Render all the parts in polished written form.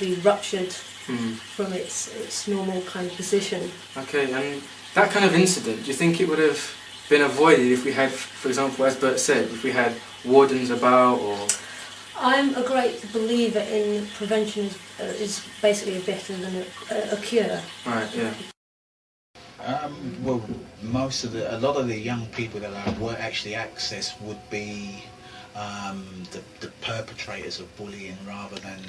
literally ruptured from its normal kind of position. Okay, and that kind of incident, do you think it would have been avoided if we had, for example, as Bert said, if we had wardens about, or...? I'm a great believer in prevention is basically better than a cure. Right, yeah. Well, a lot of the young people that I would actually access would be the perpetrators of bullying rather than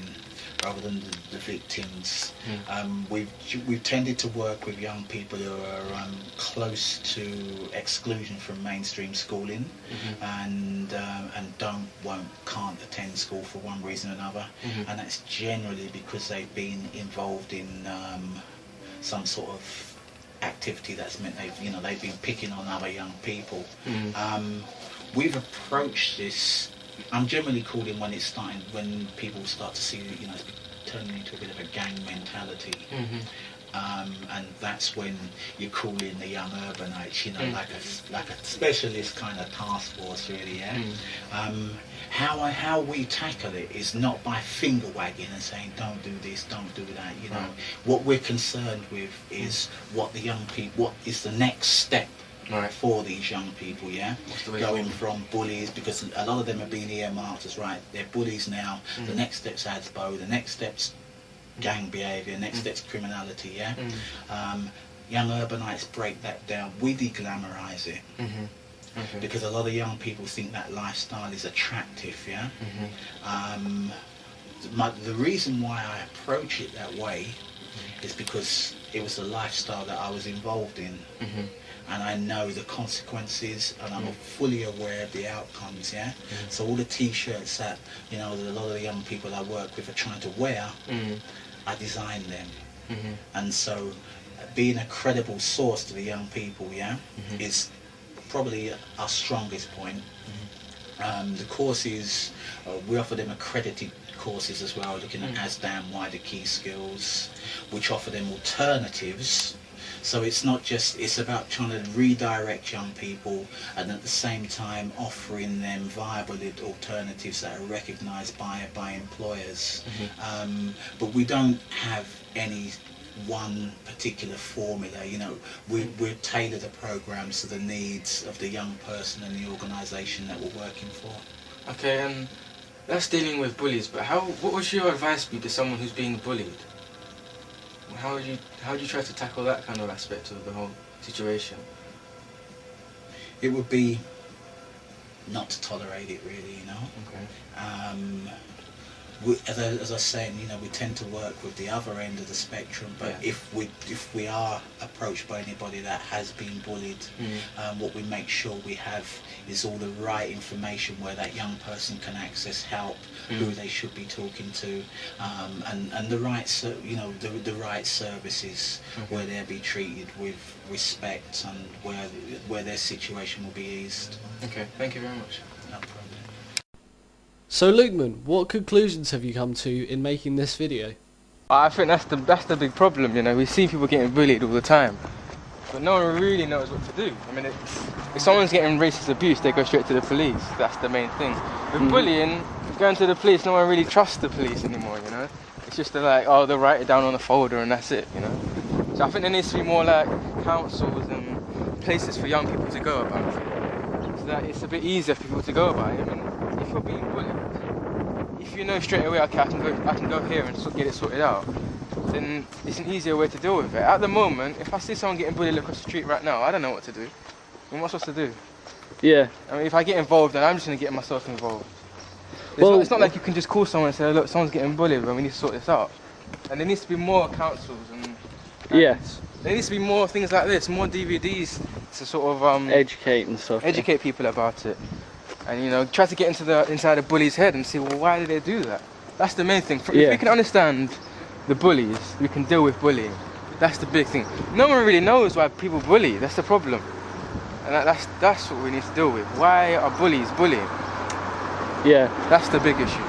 the victims. We've tended to work with young people who are close to exclusion from mainstream schooling, and can't attend school for one reason or another, and that's generally because they've been involved in some sort of activity that's meant they've been picking on other young people. We've approached this. I'm generally calling when people start to see it's turning into a bit of a gang mentality, and that's when you call in the young urbanites, like a specialist kind of task force, really. How we tackle it is not by finger wagging and saying don't do this, don't do that. What we're concerned with is what is the next step for these young people, going from bullies, because a lot of them are being earmarked as they're bullies now. The next step's ADSBO, the next step's gang behaviour, next step's criminality. Young urbanites break that down. We de-glamorise it. Because a lot of young people think that lifestyle is attractive, the reason why I approach it that way is because it was a lifestyle that I was involved in, and I know the consequences, and I'm fully aware of the outcomes. So all the t-shirts that a lot of the young people I work with are trying to wear, I design them, and so being a credible source to the young people, is probably our strongest point. The courses, we offer them accredited courses as well, looking at ASDAM wider key skills, which offer them alternatives. So it's not just, it's about trying to redirect young people, and at the same time offering them viable alternatives that are recognised by employers. But we don't have any one particular formula. We're tailor the programs to the needs of the young person and the organisation that we're working for. Okay, and that's dealing with bullies, but what would your advice be to someone who's being bullied? How would you try to tackle that kind of aspect of the whole situation? It would be not to tolerate it, really. Okay. As I was saying, we tend to work with the other end of the spectrum, but if we are approached by anybody that has been bullied, what we make sure we have is all the right information where that young person can access help, who they should be talking to, and the right the right services, where they'll be treated with respect, and where their situation will be eased. Okay, thank you very much. No problem. So Lukeman, what conclusions have you come to in making this video? I think that's the big problem. We see people getting bullied all the time, but no one really knows what to do. I mean, if someone's getting racist abuse, they go straight to the police. That's the main thing. With bullying, going to the police, no one really trusts the police anymore. It's just they'll write it down on a folder and that's it. So I think there needs to be more like councils and places for young people to go about it, so that it's a bit easier for people to go about it. I mean, if you're being bullied, if you know straight away, okay, I can go here and get it sorted out, then it's an easier way to deal with it. At the moment, if I see someone getting bullied across the street right now, I don't know what to do. What am I supposed to do? Yeah. I mean, if I get involved, then I'm just going to get myself involved. It's not like you can just call someone and say, look, someone's getting bullied, but we need to sort this out. And there needs to be more councils and there needs to be more things like this, more DVDs to sort of educate and stuff. Educate people about it. And try to get inside the bully's head and see, well, why do they do that? That's the main thing. If we can understand the bullies, we can deal with bullying. That's the big thing. No one really knows why people bully. That's the problem. And that's what we need to deal with. Why are bullies bullying? Yeah. That's the big issue.